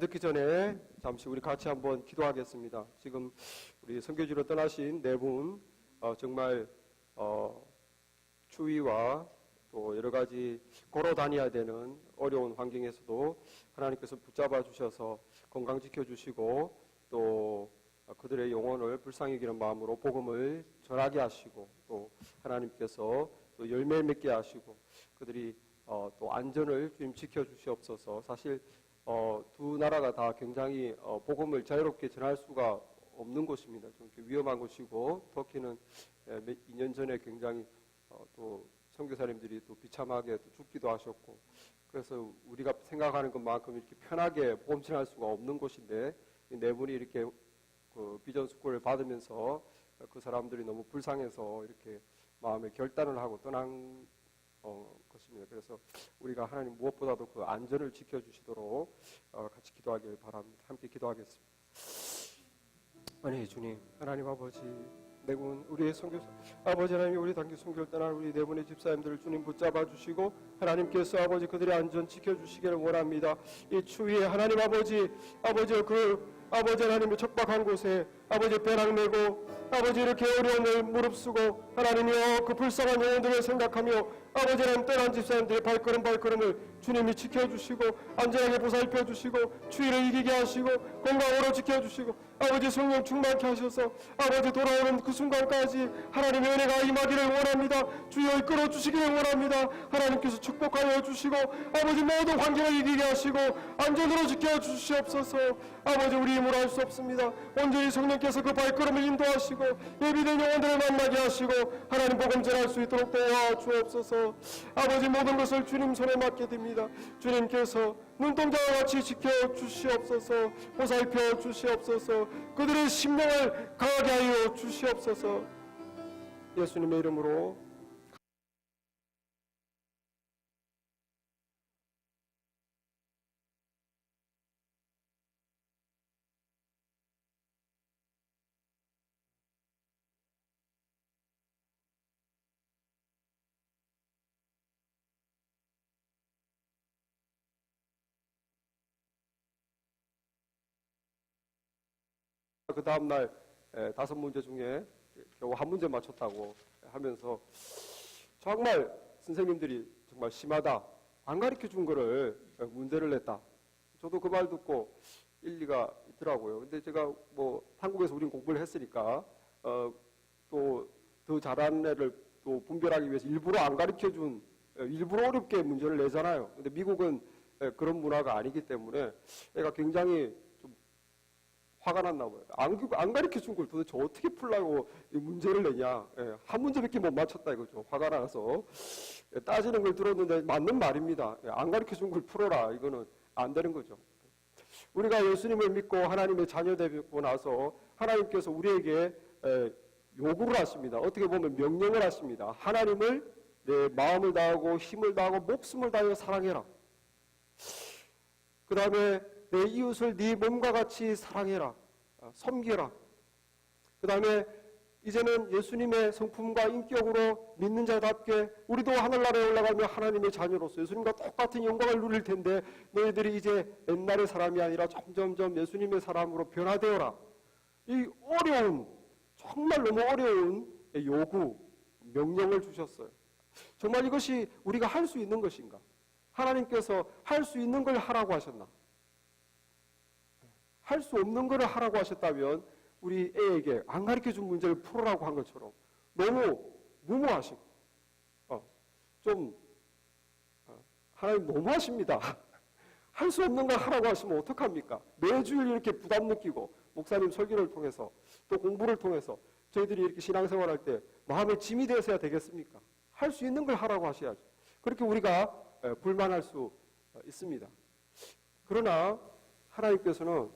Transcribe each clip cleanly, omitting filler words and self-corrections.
듣기 전에 잠시 우리 같이 한번 기도하겠습니다. 지금 우리 선교지로 떠나신 네 분 정말 추위와 또 여러 가지 걸어 다녀야 되는 어려운 환경에서도 하나님께서 붙잡아 주셔서 건강 지켜 주시고 또 그들의 영혼을 불쌍히 여기는 마음으로 복음을 전하게 하시고 또 하나님께서 또 열매 맺게 하시고 그들이 또 안전을 주님 지켜 주시옵소서. 사실 두 나라가 다 굉장히 복음을 자유롭게 전할 수가 없는 곳입니다. 좀 위험한 곳이고 터키는 2년 전에 굉장히 또 선교사님들이 또 비참하게 또 죽기도 하셨고 그래서 우리가 생각하는 것만큼 이렇게 편하게 복음 전할 수가 없는 곳인데 이 네 분이 이렇게 그 비전 스쿨을 받으면서 그 사람들이 너무 불쌍해서 이렇게 마음의 결단을 하고 떠난 것입니다. 그래서 우리가 하나님 무엇보다도 그 안전을 지켜주시도록 같이 기도하길 바랍니다. 함께 기도하겠습니다. 아니 주님, 하나님 아버지, 네 분 우리의 선교사 아버지 하나님, 우리 단기 선교를 떠난 우리 네 분의 집사님들을 주님 붙잡아 주시고 하나님께서 아버지 그들의 안전 지켜주시기를 원합니다. 이 추위에 하나님 아버지 아버지 하나님의 척박한 곳에 아버지 배랑 메고 아버지 이렇게 어려움을 무릅쓰고 하나님이여 그 불쌍한 영혼들을 생각하며 아버지 하나님 떠난 집사님들의 발걸음을 주님이 지켜주시고 안전하게 보살펴주시고 추위를 이기게 하시고 건강으로 지켜주시고 아버지 성령 충만케 하셔서 아버지 돌아오는 그 순간까지 하나님의 은혜가 임하기를 원합니다. 주여 이끌어 주시기를 원합니다. 하나님께서 축복하여 주시고 아버지 모든 환경을 이기게 하시고 안전으로 지켜주시옵소서. 아버지 우리 힘으로 할 수 없습니다. 온전히 성령께서 그 발걸음을 인도하시고 예비된 영혼들을 만나게 하시고 하나님 복음 전할 수 있도록 도와주옵소서. 아버지 모든 것을 주님 손에 맡게 됩니다. 주님께서 눈동자와 같이 지켜주시옵소서. 보살펴 주시옵소서. 그들의 심령을 강하게 하여 주시옵소서. 예수님의 이름으로 그 다음날 5문제 중에 겨우 한 문제 맞췄다고 하면서 정말 선생님들이 정말 심하다, 안 가르쳐 준 거를 문제를 냈다. 저도 그 말 듣고 일리가 있더라고요. 근데 제가 뭐 한국에서 우린 공부를 했으니까 또 더 잘하는 애를 또 분별하기 위해서 일부러 안 가르쳐 준, 일부러 어렵게 문제를 내잖아요. 근데 미국은 그런 문화가 아니기 때문에 애가 굉장히 화가 났나 봐요. 안 가르쳐 준 걸 도대체 어떻게 풀라고 이 문제를 내냐. 한 문제밖에 못 맞췄다 이거죠. 화가 나서 따지는 걸 들었는데 맞는 말입니다. 안 가르쳐 준 걸 풀어라. 이거는 안 되는 거죠. 우리가 예수님을 믿고 하나님의 자녀 되고 나서 하나님께서 우리에게 요구를 하십니다. 어떻게 보면 명령을 하십니다. 하나님을 내 마음을 다하고 힘을 다하고 목숨을 다하여 사랑해라. 그 다음에 내 이웃을 네 몸과 같이 사랑해라. 섬기라. 그 다음에 이제는 예수님의 성품과 인격으로 믿는 자답게 우리도 하늘나라에 올라가며 하나님의 자녀로서 예수님과 똑같은 영광을 누릴 텐데 너희들이 이제 옛날의 사람이 아니라 점점점 예수님의 사람으로 변화되어라. 이 어려운, 정말 너무 어려운 요구, 명령을 주셨어요. 정말 이것이 우리가 할 수 있는 것인가? 하나님께서 할 수 있는 걸 하라고 하셨나? 할 수 없는 걸 하라고 하셨다면 우리 애에게 안 가르쳐준 문제를 풀어라고 한 것처럼 너무 무모하시고 하나님 너무하십니다. 할 수 없는 걸 하라고 하시면 어떡합니까? 매주일 이렇게 부담 느끼고 목사님 설교를 통해서 또 공부를 통해서 저희들이 이렇게 신앙생활할 때 마음의 짐이 되어서야 되겠습니까? 할 수 있는 걸 하라고 하셔야죠. 그렇게 우리가 불만할 수 있습니다. 그러나 하나님께서는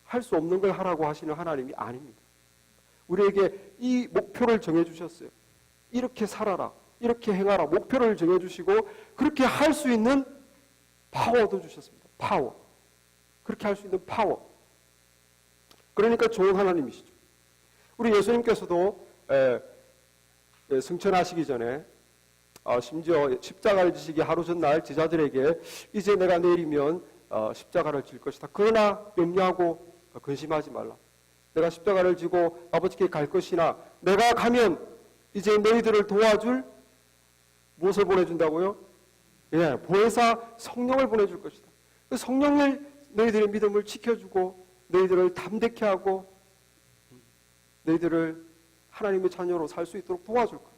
할 수 없는 걸 하라고 하시는 하나님이 아닙니다. 우리에게 이 목표를 정해주셨어요. 이렇게 살아라, 이렇게 행하라 목표를 정해주시고 그렇게 할 수 있는 파워도 주셨습니다. 파워. 그렇게 할 수 있는 파워. 그러니까 좋은 하나님이시죠. 우리 예수님께서도 승천하시기 전에 심지어 십자가를 지시기 하루 전날 제자들에게 이제 내가 내리면 십자가를 질 것이다. 그러나 염려하고 근심하지 말라. 내가 십자가를 지고 아버지께 갈 것이나 내가 가면 이제 너희들을 도와줄 무엇을 보내준다고요? 예, 보혜사 성령을 보내줄 것이다. 그 성령을 너희들의 믿음을 지켜주고 너희들을 담대케 하고 너희들을 하나님의 자녀로 살 수 있도록 도와줄 거예요.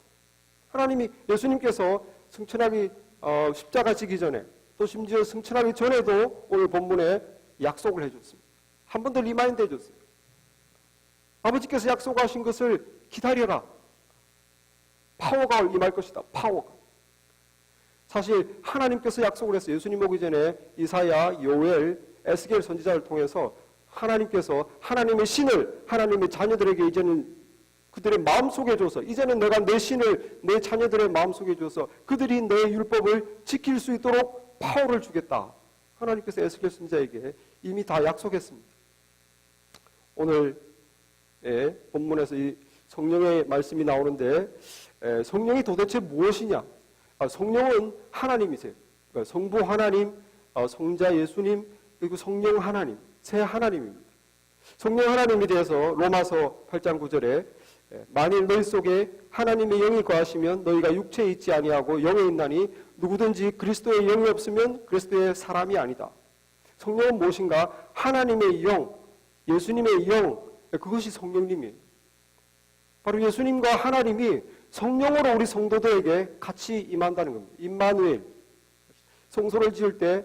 하나님이 예수님께서 승천하기 십자가 지기 전에 또 심지어 승천하기 전에도 오늘 본문에 약속을 해줬습니다. 한 번 더 리마인드 해줬어요. 아버지께서 약속하신 것을 기다려라. 파워가 임할 것이다. 파워가. 사실 하나님께서 약속을 했어요. 예수님 오기 전에 이사야, 요엘, 에스겔 선지자를 통해서 하나님께서 하나님의 신을 하나님의 자녀들에게 이제는 그들의 마음속에 줘서 이제는 내가 내 신을 내 자녀들의 마음속에 줘서 그들이 내 율법을 지킬 수 있도록 파워를 주겠다. 하나님께서 에스겔 선지자에게 이미 다 약속했습니다. 오늘 본문에서 이 성령의 말씀이 나오는데 성령이 도대체 무엇이냐? 성령은 하나님이세요. 그러니까 성부 하나님, 성자 예수님, 그리고 성령 하나님, 세 하나님입니다. 성령 하나님에 대해서 로마서 8장 9절에 만일 너희 속에 하나님의 영이 거하시면 너희가 육체에 있지 아니하고 영에 있나니 누구든지 그리스도의 영이 없으면 그리스도의 사람이 아니다. 성령은 무엇인가? 하나님의 영, 예수님의 영, 그것이 성령님이에요. 바로 예수님과 하나님이 성령으로 우리 성도들에게 같이 임한다는 겁니다. 임마누엘. 성소를 지을 때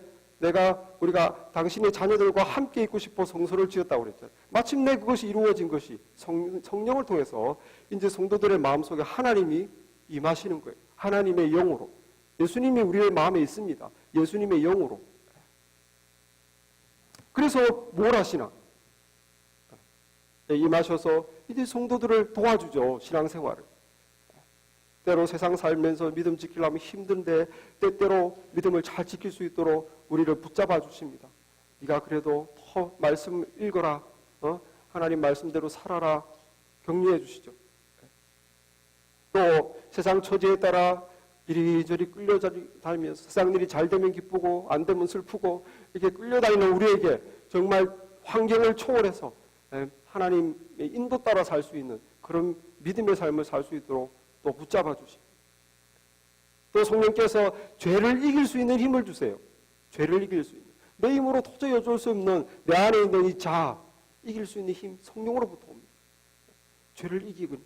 우리가 당신의 자녀들과 함께 있고 싶어 성소를 지었다고 그랬잖아요. 마침내 그것이 이루어진 것이 성령을 통해서 이제 성도들의 마음속에 하나님이 임하시는 거예요. 하나님의 영으로. 예수님이 우리의 마음에 있습니다. 예수님의 영으로. 그래서 뭘 하시나? 임하셔서 이제 성도들을 도와주죠. 신앙생활을. 때로 세상 살면서 믿음 지키려면 힘든데 때때로 믿음을 잘 지킬 수 있도록 우리를 붙잡아 주십니다. 네가 그래도 더 말씀 읽어라. 하나님 말씀대로 살아라. 격려해 주시죠. 또 세상 처지에 따라 이리저리 끌려다니면서 세상 일이 잘 되면 기쁘고 안 되면 슬프고 이렇게 끌려다니는 우리에게 정말 환경을 초월해서 하나님의 인도 따라 살 수 있는 그런 믿음의 삶을 살 수 있도록 또 붙잡아 주시고 또 성령께서 죄를 이길 수 있는 힘을 주세요. 죄를 이길 수 있는 내 힘으로 도저히 어쩔 수 없는 내 안에 있는 이 자아 이길 수 있는 힘 성령으로부터 옵니다. 죄를 이기군.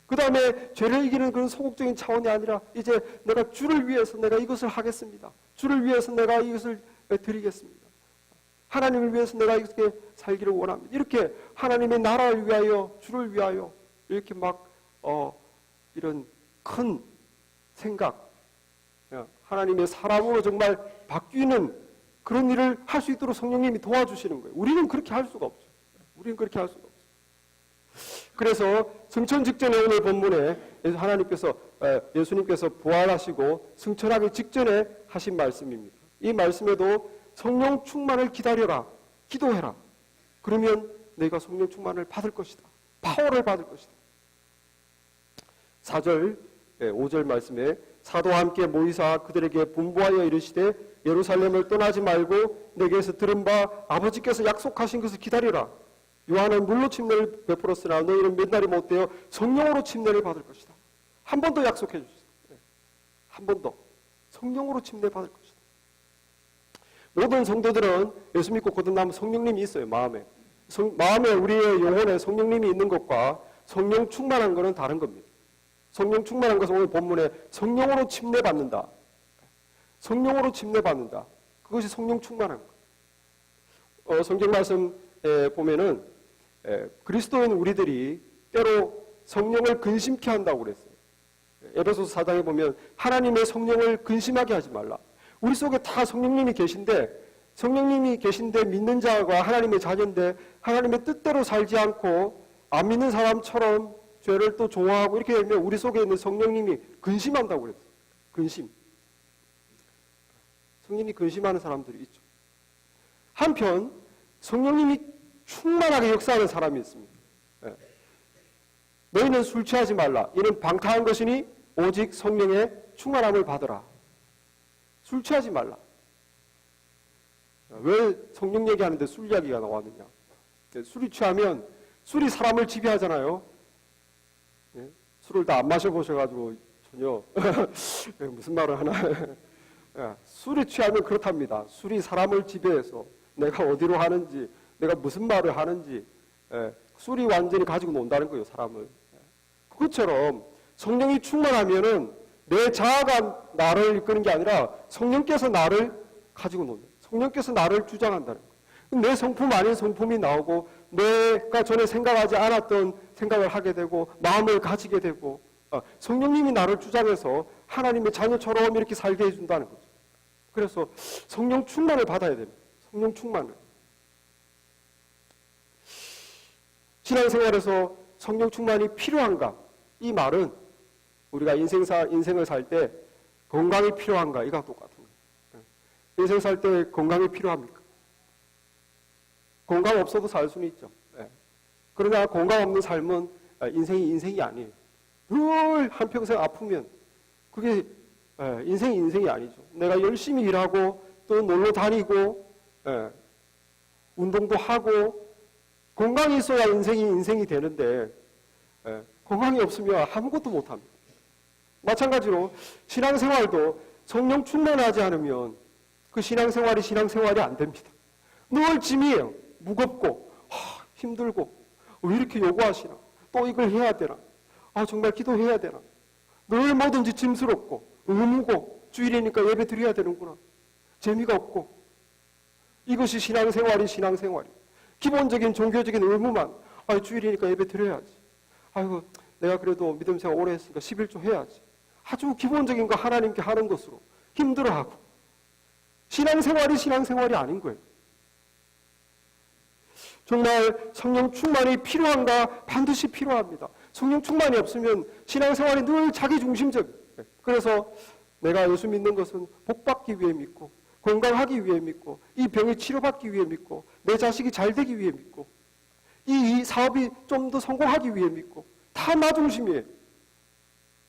그 다음에 죄를 이기는 그런 소극적인 차원이 아니라 이제 내가 주를 위해서 내가 이것을 하겠습니다. 주를 위해서 내가 이것을 드리겠습니다. 하나님을 위해서 내가 이렇게 살기를 원합니다. 이렇게 하나님의 나라를 위하여 주를 위하여 이렇게 막 이런 큰 생각 하나님의 사람으로 정말 바뀌는 그런 일을 할 수 있도록 성령님이 도와주시는 거예요. 우리는 그렇게 할 수가 없죠. 우리는 그렇게 할 수가 없어요. 그래서 승천 직전에 오늘 본문에 예수님께서 부활하시고 승천하기 직전에 하신 말씀입니다. 이 말씀에도 성령 충만을 기다려라. 기도해라. 그러면 내가 성령 충만을 받을 것이다. 파워를 받을 것이다. 4절, 5절 말씀에 사도와 함께 모이사 그들에게 분부하여 이르시되 예루살렘을 떠나지 말고 내게서 들은 바 아버지께서 약속하신 것을 기다리라. 요한은 물로 침례를 베풀었으나 너희는 몇 날이 못되어 성령으로 침례를 받을 것이다. 한 번 더 약속해 주셨어요. 한 번 더 성령으로 침례 받을 것이다. 모든 성도들은 예수 믿고 거듭나면 성령님이 있어요. 마음에 우리의 영혼에 성령님이 있는 것과 성령 충만한 것은 다른 겁니다. 성령 충만한 것은 오늘 본문에 성령으로 침례받는다. 성령으로 침례받는다. 그것이 성령 충만한 것. 성경 말씀에 보면은 그리스도인 우리들이 때로 성령을 근심케 한다고 그랬어요. 에베소서 4장에 보면 하나님의 성령을 근심하게 하지 말라. 우리 속에 다 성령님이 계신데 믿는 자가 하나님의 자녀인데 하나님의 뜻대로 살지 않고 안 믿는 사람처럼 죄를 또 좋아하고 이렇게 되면 우리 속에 있는 성령님이 근심한다고 그랬어요. 근심. 성령이 근심하는 사람들이 있죠. 한편 성령님이 충만하게 역사하는 사람이 있습니다. 너희는 술 취하지 말라. 이는 방탕한 것이니 오직 성령의 충만함을 받으라. 술 취하지 말라. 왜 성령 얘기하는데 술 이야기가 나왔느냐? 술이 취하면 술이 사람을 지배하잖아요. 예? 술을 다 안 마셔보셔가지고 전혀 무슨 말을 하나. 예, 술이 취하면 그렇답니다. 술이 사람을 지배해서 내가 어디로 하는지, 내가 무슨 말을 하는지, 술이 완전히 가지고 논다는 거예요, 사람을. 그것처럼 성령이 충만하면은 내 자아가 나를 이끄는 게 아니라 성령께서 나를 가지고 논다. 성령께서 나를 주장한다는 거예요. 내 성품 아닌 성품이 나오고 내가 전에 생각하지 않았던 생각을 하게 되고 마음을 가지게 되고 성령님이 나를 주장해서 하나님의 자녀처럼 이렇게 살게 해준다는 거죠. 그래서 성령 충만을 받아야 됩니다. 성령 충만을. 신앙생활에서 성령 충만이 필요한가? 이 말은 우리가 인생을 살 때 건강이 필요한가? 이거와 똑같은 거예요. 인생 살 때 건강이 필요합니까? 건강 없어도 살 수는 있죠. 그러나 건강 없는 삶은 인생이 아니에요. 늘 한평생 아프면 그게 인생이 아니죠. 내가 열심히 일하고 또 놀러 다니고 운동도 하고 건강이 있어야 인생이 되는데 건강이 없으면 아무것도 못합니다. 마찬가지로 신앙생활도 성령 충만하지 않으면 그 신앙생활이 안 됩니다. 늘 짐이에요. 무겁고 힘들고 왜 이렇게 요구하시나? 또 이걸 해야 되나? 정말 기도해야 되나? 늘 뭐든지 짐스럽고 의무고 주일이니까 예배 드려야 되는구나. 재미가 없고 이것이 신앙생활이. 기본적인 종교적인 의무만 주일이니까 예배 드려야지. 아이고 내가 그래도 믿음 생활 오래 했으니까 11조 해야지. 아주 기본적인 거 하나님께 하는 것으로 힘들어하고 신앙생활이 아닌 거예요. 정말 성령 충만이 필요한가? 반드시 필요합니다. 성령 충만이 없으면 신앙생활이 늘 자기중심적이에요. 그래서 내가 예수 믿는 것은 복받기 위해 믿고 건강하기 위해 믿고 이 병이 치료받기 위해 믿고 내 자식이 잘 되기 위해 믿고 이 사업이 좀 더 성공하기 위해 믿고 다 나 중심이에요.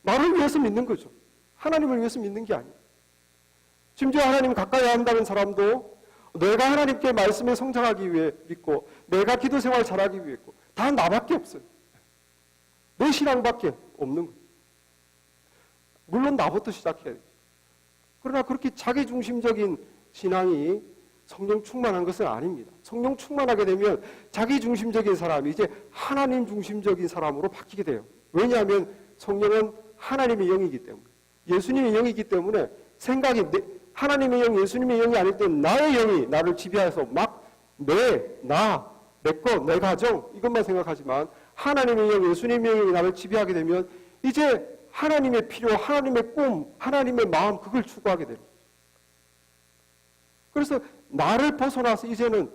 나를 위해서 믿는 거죠. 하나님을 위해서 믿는 게 아니에요. 심지어 하나님 가까이 한다는 사람도 내가 하나님께 말씀에 성장하기 위해 믿고 내가 기도 생활 잘하기 위해 믿고 다 나밖에 없어요. 내 신앙밖에 없는 거예요. 물론 나부터 시작해야 돼요. 그러나 그렇게 자기중심적인 신앙이 성령 충만한 것은 아닙니다. 성령 충만하게 되면 자기중심적인 사람이 이제 하나님 중심적인 사람으로 바뀌게 돼요. 왜냐하면 성령은 하나님의 영이기 때문에 예수님의 영이기 때문에 생각이 하나님의 영, 예수님의 영이 아닐 때 나의 영이 나를 지배해서 막 내 가정 이것만 생각하지만 하나님의 영, 예수님의 영이 나를 지배하게 되면 이제 하나님의 필요, 하나님의 꿈, 하나님의 마음 그걸 추구하게 되는 거죠. 그래서 나를 벗어나서 이제는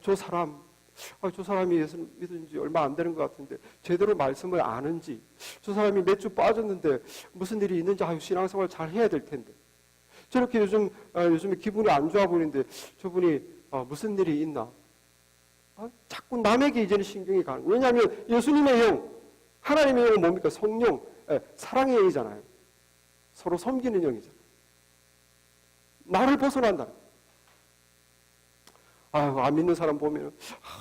저 사람이 예수 믿은 지 얼마 안 되는 것 같은데 제대로 말씀을 아는지 저 사람이 몇 주 빠졌는데 무슨 일이 있는지 신앙생활 잘 해야 될 텐데 저렇게 요즘에 기분이 안 좋아 보이는데 저분이 무슨 일이 있나 자꾸 남에게 이제는 신경이 가는 거예요. 왜냐하면 예수님의 영, 하나님의 영은 뭡니까? 성령, 사랑의 영이잖아요. 서로 섬기는 영이잖아요. 나를 벗어난다. 안 믿는 사람 보면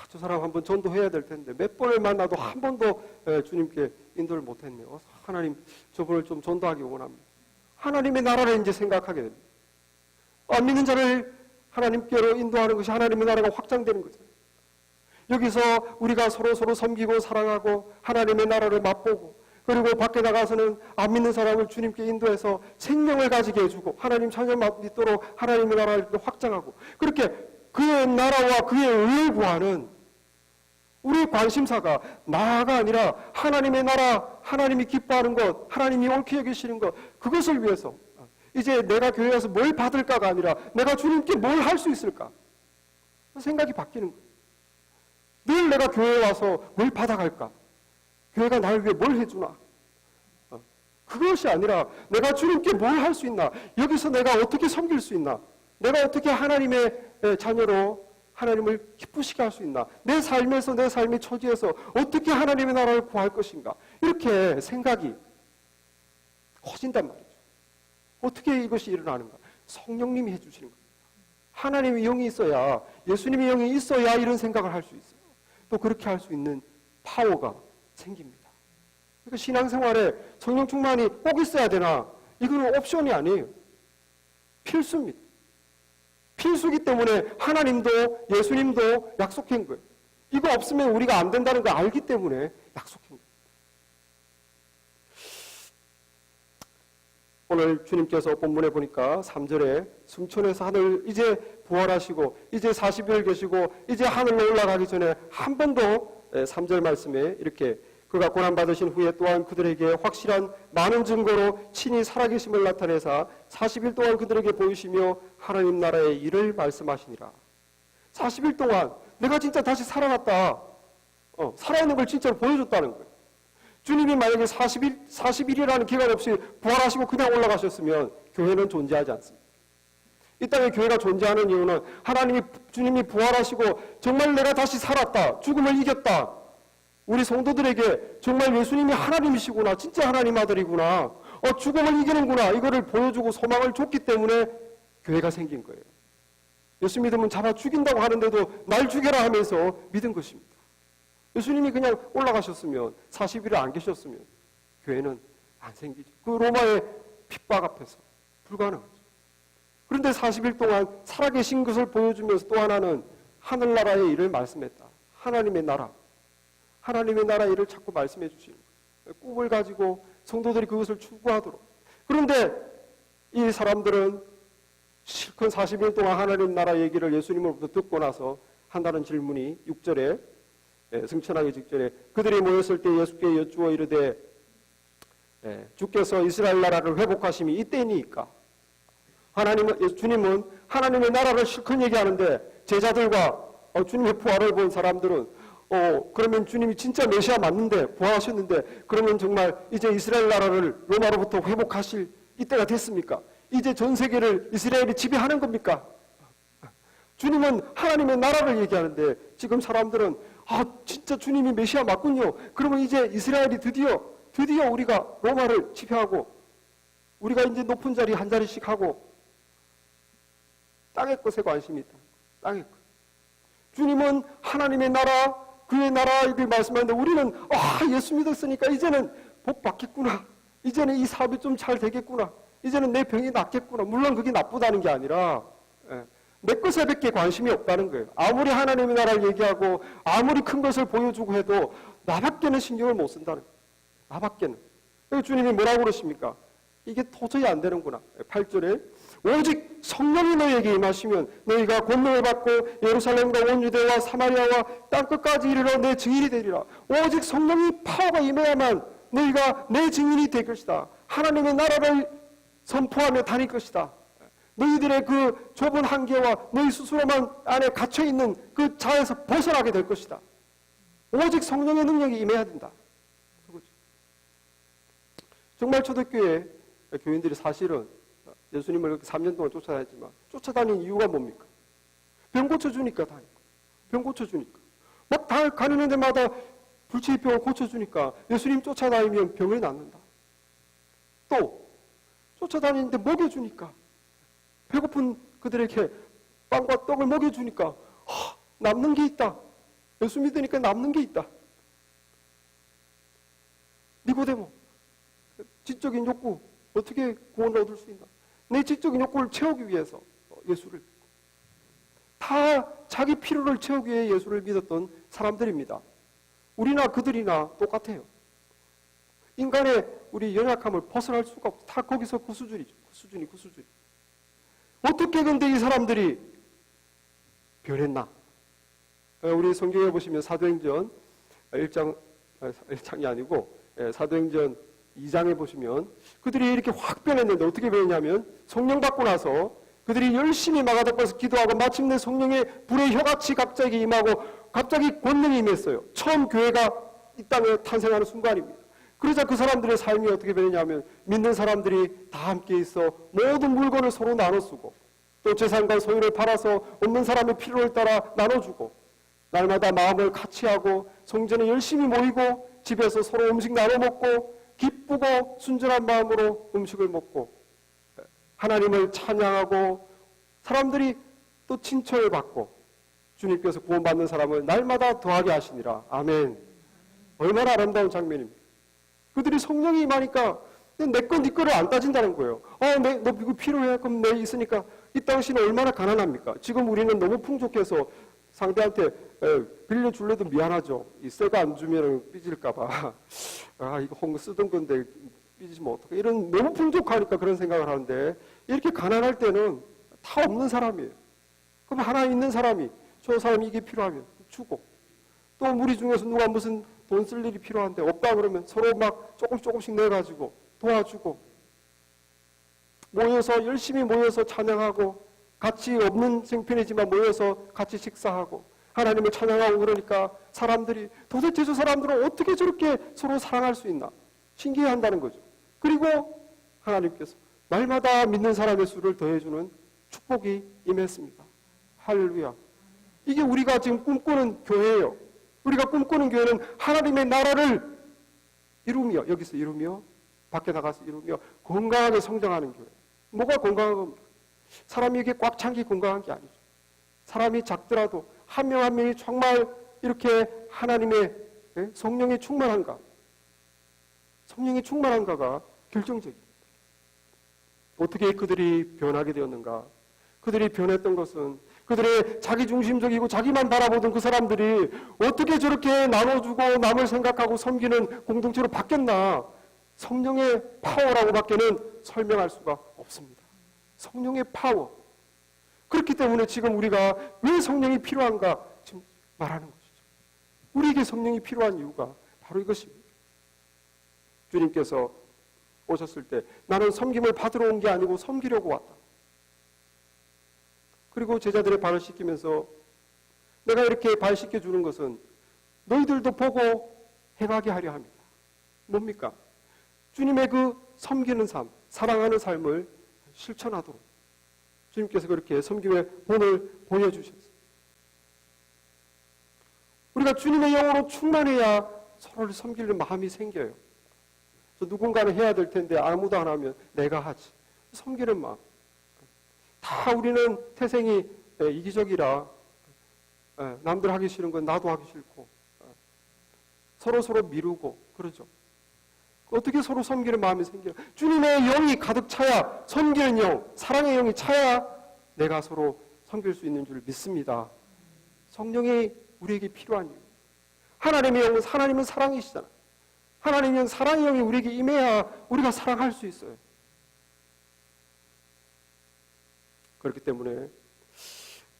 저 사람 한번 전도해야 될 텐데 몇 번을 만나도 한 번도 주님께 인도를 못했네요. 하나님 저분을 좀 전도하기 원합니다. 하나님의 나라를 이제 생각하게 됩니다. 안 믿는 자를 하나님께로 인도하는 것이 하나님의 나라가 확장되는 거죠. 여기서 우리가 서로 섬기고 사랑하고 하나님의 나라를 맛보고 그리고 밖에 나가서는 안 믿는 사람을 주님께 인도해서 생명을 가지게 해주고 하나님 자녀 믿도록 하나님의 나라를 확장하고 그렇게 그의 나라와 그의 의를 구하는 우리의 관심사가 나가 아니라 하나님의 나라, 하나님이 기뻐하는 것, 하나님이 옳게 여기시는 것 그것을 위해서 이제 내가 교회에 와서 뭘 받을까가 아니라 내가 주님께 뭘 할 수 있을까 생각이 바뀌는 거예요. 늘 내가 교회에 와서 뭘 받아갈까? 교회가 나를 위해 뭘 해주나? 그것이 아니라 내가 주님께 뭘 할 수 있나? 여기서 내가 어떻게 섬길 수 있나? 내가 어떻게 하나님의 자녀로 하나님을 기쁘시게 할 수 있나? 내 삶에서 내 삶의 처지에서 어떻게 하나님의 나라를 구할 것인가? 이렇게 생각이 커진단 말이죠. 어떻게 이것이 일어나는가? 성령님이 해주시는 거예요. 하나님의 영이 있어야, 예수님의 영이 있어야 이런 생각을 할 수 있어요. 또 그렇게 할 수 있는 파워가 생깁니다. 그러니까 신앙생활에 성령 충만이 꼭 있어야 되나? 이거는 옵션이 아니에요. 필수입니다. 필수기 때문에 하나님도 예수님도 약속한 거예요. 이거 없으면 우리가 안 된다는 걸 알기 때문에 약속한 거예요. 오늘 주님께서 본문에 보니까 3절에 승천에서 하늘 이제 부활하시고 이제 40일 계시고 이제 하늘로 올라가기 전에 한 번 더 3절 말씀에 이렇게 그가 고난받으신 후에 또한 그들에게 확실한 많은 증거로 친히 살아계심을 나타내사 40일 동안 그들에게 보이시며 하나님 나라의 일을 말씀하시니라. 40일 동안 내가 진짜 다시 살아났다. 살아있는 걸 진짜로 보여줬다는 거예요. 주님이 만약에 40일이라는 기간 없이 부활하시고 그냥 올라가셨으면 교회는 존재하지 않습니다. 이 땅에 교회가 존재하는 이유는 주님이 부활하시고 정말 내가 다시 살았다. 죽음을 이겼다. 우리 성도들에게 정말 예수님이 하나님이시구나. 진짜 하나님 아들이구나. 죽음을 이기는구나. 이거를 보여주고 소망을 줬기 때문에 교회가 생긴 거예요. 예수 믿으면 잡아 죽인다고 하는데도 날 죽여라 하면서 믿은 것입니다. 예수님이 그냥 올라가셨으면 40일을 안 계셨으면 교회는 안 생기죠. 그 로마의 핍박 앞에서 불가능하죠. 그런데 40일 동안 살아계신 것을 보여주면서 또 하나는 하늘나라의 일을 말씀했다. 하나님의 나라. 하나님의 나라 일을 자꾸 말씀해 주시는 거예요. 꿈을 가지고 성도들이 그것을 추구하도록. 그런데 이 사람들은 실컷 40일 동안 하나님 나라 얘기를 예수님으로부터 듣고 나서 한다는 질문이 6절에 승천하기 직전에 그들이 모였을 때 예수께 여쭈어 이르되 주께서 이스라엘 나라를 회복하심이 이때니까. 주님은 하나님의 나라를 실컷 얘기하는데 제자들과 주님의 부활을 본 사람들은 그러면 주님이 진짜 메시아 맞는데 부활하셨는데 그러면 정말 이제 이스라엘 나라를 로마로부터 회복하실 이때가 됐습니까? 이제 전 세계를 이스라엘이 지배하는 겁니까? 주님은 하나님의 나라를 얘기하는데 지금 사람들은 진짜 주님이 메시아 맞군요. 그러면 이제 이스라엘이 드디어 우리가 로마를 지배하고 우리가 이제 높은 자리 한 자리씩 하고 땅의 것에 관심이 있다. 땅의 것. 주님은 하나님의 나라, 그의 나라를 말씀하는데 우리는 예수 믿었으니까 이제는 복 받겠구나. 이제는 이 사업이 좀 잘 되겠구나. 이제는 내 병이 낫겠구나. 물론 그게 나쁘다는 게 아니라 내 것에 밖에 관심이 없다는 거예요. 아무리 하나님의 나라를 얘기하고 아무리 큰 것을 보여주고 해도 나밖에는 신경을 못 쓴다는 거예요. 나밖에는. 주님이 뭐라고 그러십니까? 이게 도저히 안 되는구나. 8절에 오직 성령이 너희에게 임하시면 너희가 권능을 받고 예루살렘과 온 유대와 사마리아와 땅끝까지 이르러 내 증인이 되리라. 오직 성령이 파워가 임해야만 너희가 내 증인이 될 것이다. 하나님의 나라를 선포하며 다닐 것이다. 너희들의 그 좁은 한계와 너희 스스로만 안에 갇혀있는 그 자에서 벗어나게 될 것이다. 오직 성령의 능력이 임해야 된다. 정말 초대교회 교인들이 사실은 예수님을 3년 동안 쫓아다녔지만 쫓아다니는 이유가 뭡니까? 병 고쳐주니까 다니고 병 고쳐주니까 막 다 가는 데마다 불치의 병을 고쳐주니까 예수님 쫓아다니면 병이 낫는다. 또 쫓아다니는데 먹여주니까 배고픈 그들에게 빵과 떡을 먹여주니까 남는 게 있다. 예수 믿으니까 남는 게 있다. 니고데모 지적인 욕구 어떻게 구원을 얻을 수 있나? 내 지적인 욕구를 채우기 위해서 예수를 다 자기 필요를 채우기 위해 예수를 믿었던 사람들입니다. 우리나 그들이나 똑같아요. 인간의 우리 연약함을 벗어날 수가 없어. 다 거기서 그 수준이죠. 그 수준이. 어떻게 근데 이 사람들이 변했나? 우리 성경에 보시면 사도행전 1장이 아니고 사도행전 2장에 보시면 그들이 이렇게 확 변했는데 어떻게 변했냐면 성령 받고 나서 그들이 열심히 마가다락방에서 기도하고 마침내 성령의 불의 혀같이 갑자기 임하고 갑자기 권능이 임했어요. 처음 교회가 이 땅에 탄생하는 순간입니다. 그러자 그 사람들의 삶이 어떻게 변했냐면 믿는 사람들이 다 함께 있어 모든 물건을 서로 나눠 쓰고 또 재산과 소유를 팔아서 없는 사람의 필요를 따라 나눠주고 날마다 마음을 같이 하고 성전에 열심히 모이고 집에서 서로 음식 나눠 먹고 기쁘고 순전한 마음으로 음식을 먹고 하나님을 찬양하고 사람들이 또 칭찬을 받고 주님께서 구원받는 사람을 날마다 더하게 하시니라. 아멘. 얼마나 아름다운 장면입니다. 그들이 성령이 임하니까 내 거, 네 거를 안 따진다는 거예요. 너 이거 필요해? 그럼 내 있으니까. 이 당신은 얼마나 가난합니까? 지금 우리는 너무 풍족해서 상대한테 빌려줄래도 미안하죠. 이 새가 안 주면 삐질까봐. 이거 홍 쓰던 건데 삐지면 어떡해. 이런 너무 풍족하니까 그런 생각을 하는데 이렇게 가난할 때는 다 없는 사람이에요. 그럼 하나 있는 사람이 저 사람이 이게 필요하면 주고 또 우리 중에서 누가 무슨 돈 쓸 일이 필요한데 없다 그러면 서로 막 조금씩 내가지고 도와주고 모여서 열심히 모여서 찬양하고 같이 없는 생편이지만 모여서 같이 식사하고 하나님을 찬양하고 그러니까 사람들이 도대체 저 사람들은 어떻게 저렇게 서로 사랑할 수 있나 신기해한다는 거죠. 그리고 하나님께서 날마다 믿는 사람의 수를 더해주는 축복이 임했습니다. 할렐루야. 이게 우리가 지금 꿈꾸는 교회예요. 우리가 꿈꾸는 교회는 하나님의 나라를 이루며 여기서 이루며 밖에 나가서 이루며 건강하게 성장하는 교회. 뭐가 건강한 겁니까? 사람이 이게 꽉 찬 게 건강한 게 아니죠. 사람이 작더라도 한 명 한 명이 정말 이렇게 하나님의 성령이 충만한가, 성령이 충만한가가 결정적입니다. 어떻게 그들이 변하게 되었는가? 그들이 변했던 것은 그들의 자기중심적이고 자기만 바라보던 그 사람들이 어떻게 저렇게 나눠주고 남을 생각하고 섬기는 공동체로 바뀌었나? 성령의 파워라고밖에는 설명할 수가 없습니다. 성령의 파워. 그렇기 때문에 지금 우리가 왜 성령이 필요한가 지금 말하는 것이죠. 우리에게 성령이 필요한 이유가 바로 이것입니다. 주님께서 오셨을 때 나는 섬김을 받으러 온 게 아니고 섬기려고 왔다. 그리고 제자들의 발을 씻기면서 내가 이렇게 발 씻겨주는 것은 너희들도 보고 행하게 하려 합니다. 뭡니까? 주님의 그 섬기는 삶, 사랑하는 삶을 실천하도록 주님께서 그렇게 섬김의 본을 보여주셨어요. 우리가 주님의 영으로 충만해야 서로를 섬기는 마음이 생겨요. 누군가는 해야 될 텐데 아무도 안 하면 내가 하지. 섬기는 마음. 다 우리는 태생이 이기적이라 남들 하기 싫은 건 나도 하기 싫고 서로 미루고 그러죠. 어떻게 서로 섬기는 마음이 생겨요? 주님의 영이 가득 차야, 섬기는 영, 사랑의 영이 차야 내가 서로 섬길 수 있는 줄 믿습니다. 성령이 우리에게 필요한 이유. 하나님의 영은, 하나님은 사랑이시잖아. 하나님의 영, 사랑의 영이 우리에게 임해야 우리가 사랑할 수 있어요. 그렇기 때문에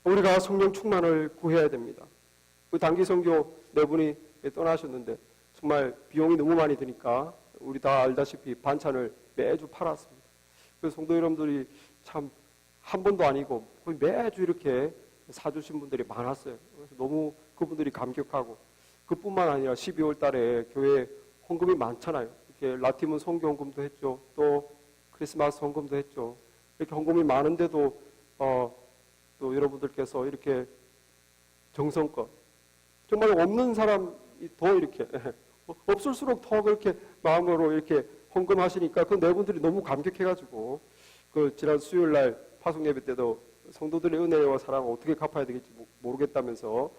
우리가 성령 충만을 구해야 됩니다. 그 단기 선교 네 분이 떠나셨는데 정말 비용이 너무 많이 드니까 우리 다 알다시피 반찬을 매주 팔았습니다. 그래서 성도 여러분들이 참 한 번도 아니고 거의 매주 이렇게 사주신 분들이 많았어요. 그래서 너무 그분들이 감격하고 그뿐만 아니라 12월 달에 교회 헌금이 많잖아요. 이렇게 라티문 선교 헌금도 했죠. 또 크리스마스 헌금도 했죠. 이렇게 헌금이 많은데도 또 여러분들께서 이렇게 정성껏 정말 없는 사람이 더 이렇게 없을수록 더 그렇게 마음으로 이렇게 헌금하시니까 그 네 분들이 너무 감격해가지고 그 지난 수요일 날 파송 예배 때도 성도들의 은혜와 사랑을 어떻게 갚아야 되겠지 모르겠다면서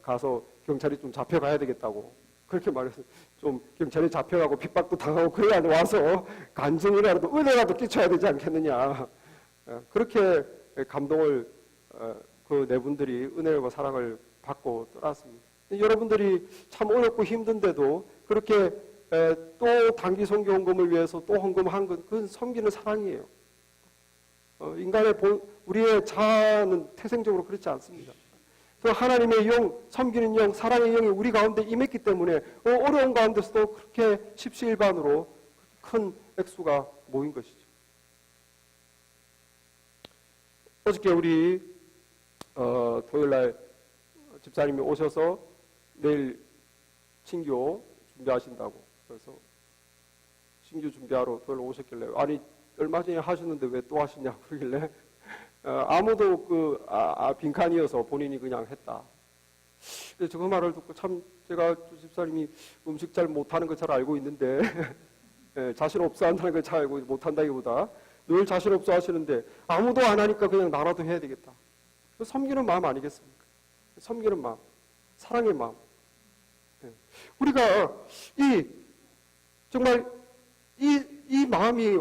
가서 경찰이 좀 잡혀가야 되겠다고 그렇게 말해서 좀 경찰이 잡혀가고 핍박도 당하고 그래야 와서 간증이라도 은혜라도 끼쳐야 되지 않겠느냐. 그렇게 감동을 그 네 분들이 은혜와 사랑을 받고 떠났습니다. 여러분들이 참 어렵고 힘든데도 그렇게 또 단기 선교 헌금을 위해서 또 헌금한 건 그건 섬기는 사랑이에요. 인간의 우리의 자아는 태생적으로 그렇지 않습니다. 그 하나님의 영, 섬기는 영, 사랑의 영이 우리 가운데 임했기 때문에 어려운 가운데서도 그렇게 십시일반으로 큰 액수가 모인 것이죠. 어저께 우리 토요일날 집사님이 오셔서 내일 신교 준비하신다고 그래서 신교 준비하러 토요일 오셨길래 아니 얼마 전에 하셨는데 왜 또 하시냐고 그러길래 아무도 빈칸이어서 본인이 그냥 했다. 저 그 말을 듣고 참 제가 집사님이 음식 잘 못하는 거 잘 알고 있는데 자신 없어 한다는 걸 잘 알고 못한다기보다 늘 자신 없어 하시는데 아무도 안 하니까 그냥 나라도 해야 되겠다. 섬기는 마음 아니겠습니까? 섬기는 마음, 사랑의 마음. 우리가 정말 이 마음이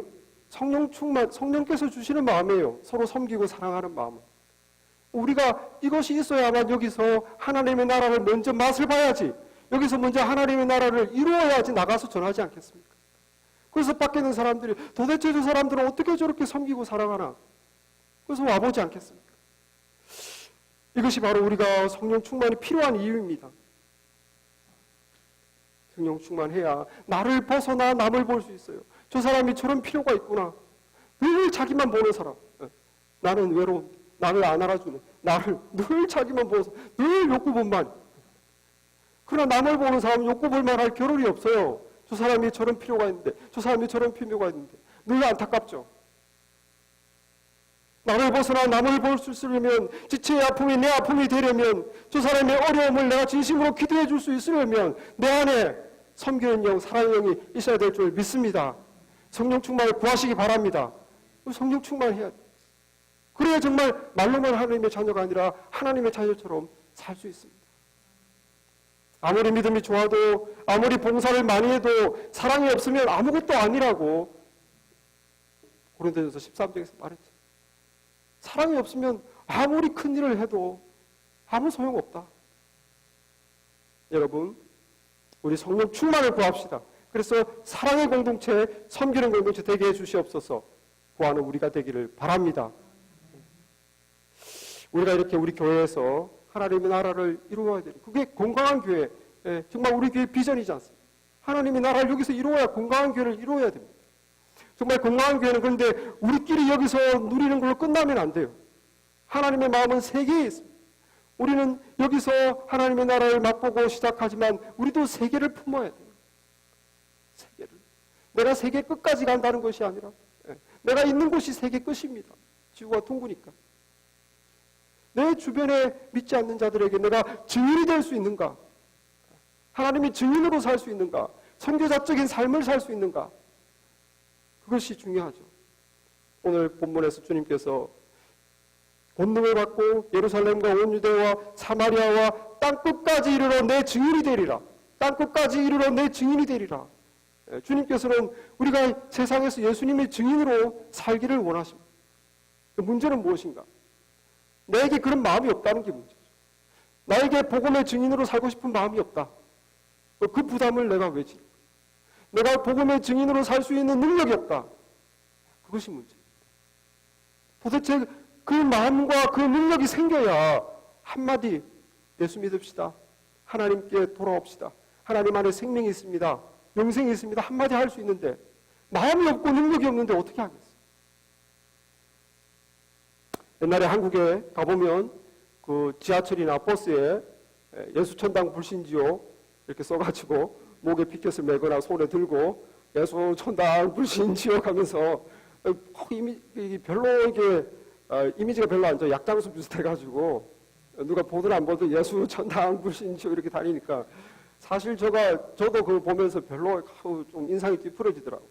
성령께서 주시는 마음이에요. 서로 섬기고 사랑하는 마음. 우리가 이것이 있어야만 여기서 하나님의 나라를 먼저 맛을 봐야지. 여기서 먼저 하나님의 나라를 이루어야지 나가서 전하지 않겠습니까? 그래서 밖에 있는 사람들이 도대체 저 사람들은 어떻게 저렇게 섬기고 사랑하나? 그래서 와보지 않겠습니까? 이것이 바로 우리가 성령 충만이 필요한 이유입니다. 성령 충만해야 나를 벗어나 남을 볼 수 있어요. 저 사람이 저런 필요가 있구나. 늘 자기만 보는 사람. 나는 외로운, 나를 안 알아주는, 나를 늘 자기만 보면서 늘 욕구본만. 그러나 남을 보는 사람은 욕구볼만 할 겨를이 없어요. 저 사람이 저런 필요가 있는데, 저 사람이 저런 필요가 있는데 늘 안타깝죠. 나를 벗어나 남을 볼 수 있으려면, 지체의 아픔이 내 아픔이 되려면, 저 사람의 어려움을 내가 진심으로 기도해 줄 수 있으려면 내 안에 섬기는 영, 사랑의 영이 있어야 될 줄 믿습니다. 성령 충만을 구하시기 바랍니다. 성령 충만해야 돼. 그래야 정말 말로만 하나님의 자녀가 아니라 하나님의 자녀처럼 살 수 있습니다. 아무리 믿음이 좋아도, 아무리 봉사를 많이 해도 사랑이 없으면 아무것도 아니라고 고린도전서 13장에서 말했죠. 사랑이 없으면 아무리 큰 일을 해도 아무 소용없다. 여러분, 우리 성령 충만을 구합시다. 그래서 사랑의 공동체, 섬기는 공동체 되게 해주시옵소서. 구하는 우리가 되기를 바랍니다. 우리가 이렇게 우리 교회에서 하나님의 나라를 이루어야 되는, 그게 건강한 교회, 정말 우리 교회 비전이지 않습니까? 하나님의 나라를 여기서 이루어야 건강한 교회를 이루어야 됩니다. 정말 건강한 교회는 그런데 우리끼리 여기서 누리는 걸로 끝나면 안 돼요. 하나님의 마음은 세계에 있습니다. 우리는 여기서 하나님의 나라를 맛보고 시작하지만 우리도 세계를 품어야 돼요. 세계를. 내가 세계 끝까지 간다는 것이 아니라 내가 있는 곳이 세계 끝입니다. 지구가 둥그니까. 내 주변에 믿지 않는 자들에게 내가 증인이 될 수 있는가? 하나님이 증인으로 살 수 있는가? 선교자적인 삶을 살 수 있는가? 그것이 중요하죠. 오늘 본문에서 주님께서 권능을 받고 예루살렘과 온 유대와 사마리아와 땅끝까지 이르러 내 증인이 되리라. 땅끝까지 이르러 내 증인이 되리라. 주님께서는 우리가 세상에서 예수님의 증인으로 살기를 원하십니다. 문제는 무엇인가? 나에게 그런 마음이 없다는 게 문제죠. 나에게 복음의 증인으로 살고 싶은 마음이 없다. 그 부담을 내가 왜 지는 거야? 내가 복음의 증인으로 살 수 있는 능력이 없다. 그것이 문제입니다. 도대체 그 마음과 그 능력이 생겨야 한마디 예수 믿읍시다. 하나님께 돌아옵시다. 하나님 안에 생명이 있습니다. 영생이 있습니다. 한마디 할 수 있는데 마음이 없고 능력이 없는데 어떻게 하겠어요? 옛날에 한국에 가보면 그 지하철이나 버스에 예수천당 불신지요 이렇게 써가지고 목에 피켓을 메거나 손에 들고 예수천당 불신지요 하면서 별로 이게 이미지가 별로 안 좋아. 약장수 비슷해가지고 누가 보든 안 보든 예수천당 불신지요 이렇게 다니니까 사실 저도 그거 보면서 별로 좀 인상이 뒤풀어지더라고요.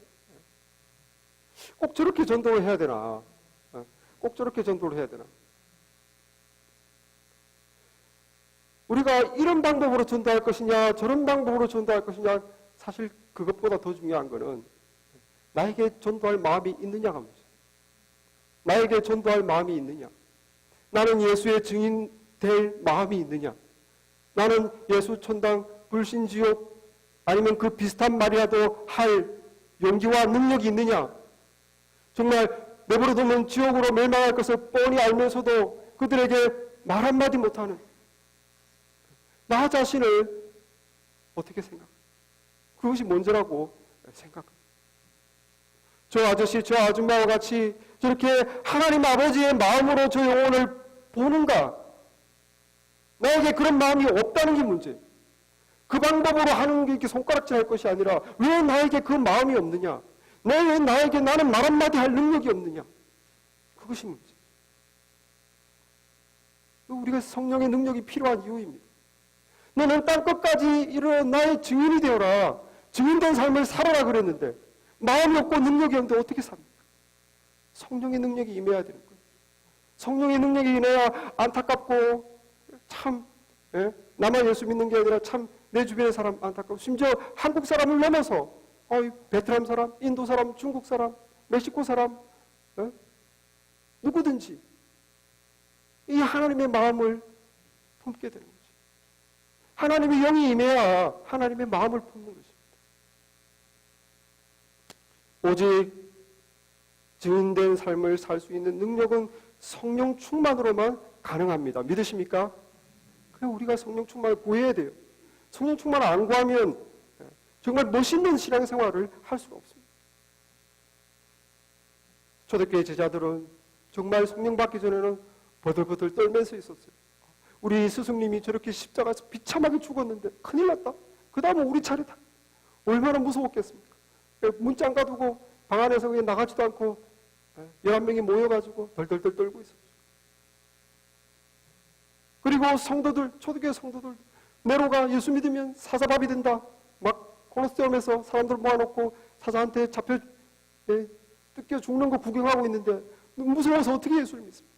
꼭 저렇게 전도를 해야 되나? 꼭 저렇게 전도를 해야 되나? 우리가 이런 방법으로 전도할 것이냐 저런 방법으로 전도할 것이냐 사실 그것보다 더 중요한 것은 나에게 전도할 마음이 있느냐가 문제죠. 나에게 전도할 마음이 있느냐. 나는 예수의 증인 될 마음이 있느냐. 나는 예수 천당 불신지옥 아니면 그 비슷한 말이라도 할 용기와 능력이 있느냐. 정말 내버려두면 지옥으로 멸망할 것을 뻔히 알면서도 그들에게 말 한마디 못하는 나 자신을 어떻게 생각합니까? 그것이 문제라고 생각합니다. 저 아저씨, 저 아줌마와 같이 저렇게 하나님 아버지의 마음으로 저 영혼을 보는가? 나에게 그런 마음이 없다는 게 문제예요. 그 방법으로 하는 게 이렇게 손가락질 할 것이 아니라 왜 나에게 그 마음이 없느냐? 왜 나에게 나는 말 한마디 할 능력이 없느냐? 그것이 문제. 우리가 성령의 능력이 필요한 이유입니다. 너는 땅끝까지 이르러 나의 증인이 되어라. 증인된 삶을 살아라 그랬는데 마음이 없고 능력이 없는데 어떻게 삽니까? 성령의 능력이 임해야 되는 거예요. 성령의 능력이 인해야 안타깝고 참 나만 예수 믿는 게 아니라 참 내 주변의 사람 안타깝고 심지어 한국 사람을 넘어서 베트남 사람, 인도 사람, 중국 사람, 멕시코 사람 누구든지 이 하나님의 마음을 품게 되는 거죠. 하나님의 영이 임해야 하나님의 마음을 품는 것입니다. 오직 증인된 삶을 살 수 있는 능력은 성령 충만으로만 가능합니다. 믿으십니까? 그래 우리가 성령 충만을 구해야 돼요. 성령 충만을 안 구하면 정말 멋있는 신앙생활을 할 수가 없습니다. 초대교회 제자들은 정말 성령 받기 전에는 버들버들 떨면서 있었어요. 우리 스승님이 저렇게 십자가에서 비참하게 죽었는데 큰일 났다. 그 다음은 우리 차례다. 얼마나 무서웠겠습니까? 문장 가두고 방 안에서 그냥 나가지도 않고 11명이 모여가지고 덜덜덜 떨고 있었죠. 그리고 성도들, 초대교회 성도들 네로가 예수 믿으면 사자밥이 된다. 막 콜로세움에서 사람들 모아놓고 사자한테 잡혀 뜯겨 죽는 거 구경하고 있는데 무서워서 어떻게 예수를 믿습니까?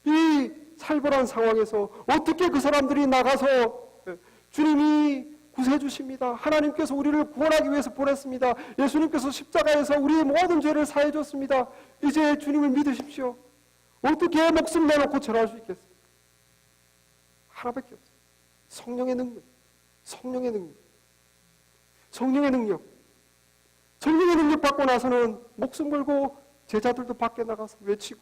이 살벌한 상황에서 어떻게 그 사람들이 나가서 주님이 구세해 주십니다. 하나님께서 우리를 구원하기 위해서 보냈습니다. 예수님께서 십자가에서 우리의 모든 죄를 사해 줬습니다. 이제 주님을 믿으십시오. 어떻게 목숨 내놓고 절할 수 있겠습니까? 하나밖에 없어요. 성령의 능력. 성령의 능력. 성령의 능력. 성령의 능력 받고 나서는 목숨 걸고 제자들도 밖에 나가서 외치고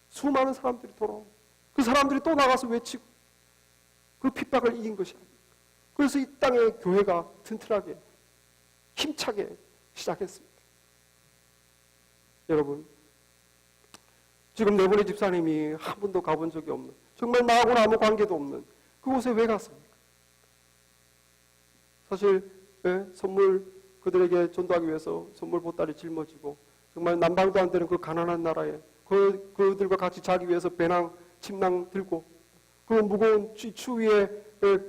수많은 사람들이 돌아오고 그 사람들이 또 나가서 외치고 그 핍박을 이긴 것이 아닙니까? 그래서 이 땅에 교회가 튼튼하게 힘차게 시작했습니다. 여러분 지금 네 분의 집사님이 한 번도 가본 적이 없는 정말 나하고는 아무 관계도 없는 그곳에 왜 갔습니까? 사실 선물 그들에게 전도하기 위해서 선물 보따리 짊어지고 정말 남방도 안 되는 그 가난한 나라에 그들과 같이 자기 위해서 배낭, 침낭 들고 그 무거운 추위에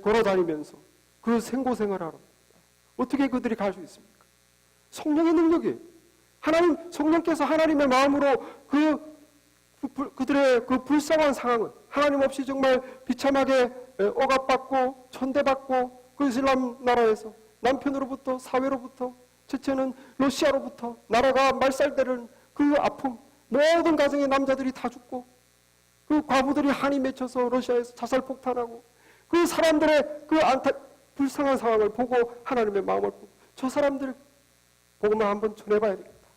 걸어다니면서 그 생고생을 하러 어떻게 그들이 갈 수 있습니까? 성령의 능력이에요. 하나님, 성령께서 하나님의 마음으로 그들의 그 불쌍한 상황을 하나님 없이 정말 비참하게 억압받고 천대받고 그 이슬람 나라에서 남편으로부터 사회로부터 첫째는 러시아로부터 나라가 말살되는 그 아픔 모든 가정의 남자들이 다 죽고 그 과부들이 한이 맺혀서 러시아에서 자살폭탄하고 그 사람들의 그 불쌍한 상황을 보고 하나님의 마음을 보고 저 사람들 보고만 한번 전해봐야 되겠다.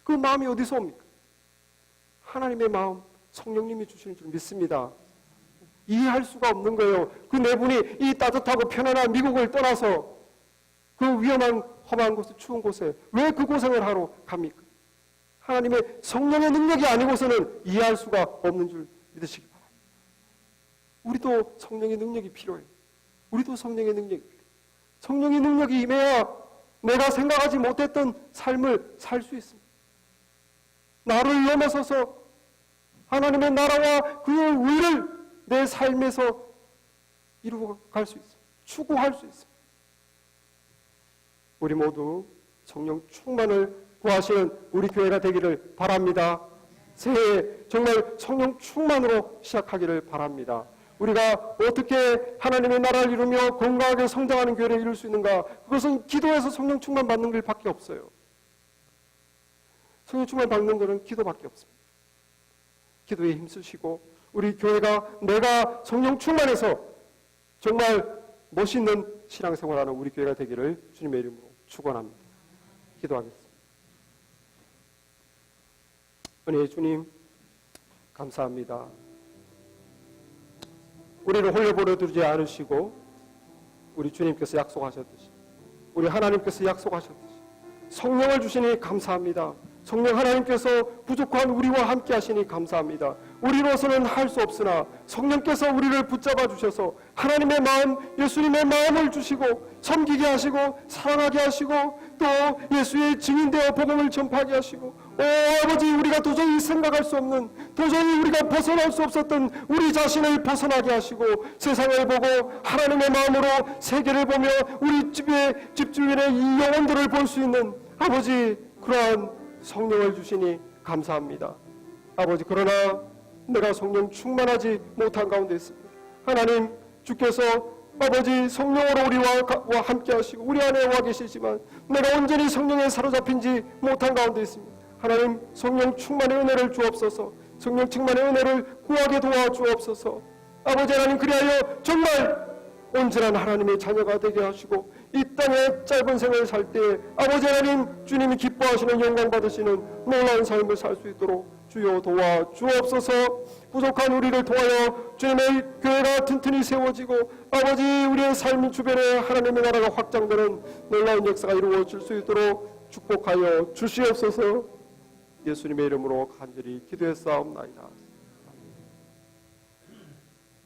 그 마음이 어디서 옵니까? 하나님의 마음 성령님이 주시는 줄 믿습니다. 이해할 수가 없는 거예요. 그 네 분이 이 따뜻하고 편안한 미국을 떠나서 그 위험한 험한 곳에 추운 곳에 왜 그 고생을 하러 갑니까? 하나님의 성령의 능력이 아니고서는 이해할 수가 없는 줄 믿으시기 바랍니다. 우리도 성령의 능력이 필요해요. 우리도 성령의 능력이 필요해요. 성령의 능력이 임해야 내가 생각하지 못했던 삶을 살 수 있습니다. 나를 넘어서서 하나님의 나라와 그 의를 내 삶에서 이루어갈 수 있어요. 추구할 수 있어요. 우리 모두 성령 충만을 구하시는 우리 교회가 되기를 바랍니다. 새해 정말 성령 충만으로 시작하기를 바랍니다. 우리가 어떻게 하나님의 나라를 이루며 건강하게 성장하는 교회를 이룰 수 있는가? 그것은 기도해서 성령 충만 받는 것밖에 없어요. 성령 충만 받는 것은 기도밖에 없습니다. 기도에 힘쓰시고 우리 교회가 내가 성령 충만해서 정말 멋있는 신앙생활하는 우리 교회가 되기를 주님의 이름으로 축원합니다. 기도하겠습니다. 은혜의 주님 감사합니다. 우리를 홀려버려 두지 않으시고 우리 주님께서 약속하셨듯이 우리 하나님께서 약속하셨듯이 성령을 주시니 감사합니다. 성령 하나님께서 부족한 우리와 함께 하시니 감사합니다. 우리로서는 할 수 없으나 성령께서 우리를 붙잡아 주셔서 하나님의 마음, 예수님의 마음을 주시고 섬기게 하시고 사랑하게 하시고 또 예수의 증인되어 복음을 전파하게 하시고 아버지 우리가 도저히 생각할 수 없는 도저히 우리가 벗어날 수 없었던 우리 자신을 벗어나게 하시고 세상을 보고 하나님의 마음으로 세계를 보며 우리 집 주변의 이 영혼들을 볼 수 있는 아버지 그러한 성령을 주시니 감사합니다. 아버지, 그러나 내가 성령 충만하지 못한 가운데 있습니다. 하나님, 주께서 아버지 성령으로 우리와 함께 하시고 우리 안에 와 계시지만 내가 온전히 성령에 사로잡힌지 못한 가운데 있습니다. 하나님, 성령 충만의 은혜를 주옵소서. 성령 충만의 은혜를 구하게 도와주옵소서. 아버지 하나님, 그리하여 정말 온전한 하나님의 자녀가 되게 하시고 이 땅에 짧은 생을 살 때에 아버지 하나님, 주님이 기뻐하시는 영광 받으시는 놀라운 삶을 살 수 있도록 주여 도와주옵소서. 부족한 우리를 통하여 주님의 교회가 튼튼히 세워지고 아버지, 우리의 삶 주변에 하나님의 나라가 확장되는 놀라운 역사가 이루어질 수 있도록 축복하여 주시옵소서. 예수님의 이름으로 간절히 기도했사옵나이다.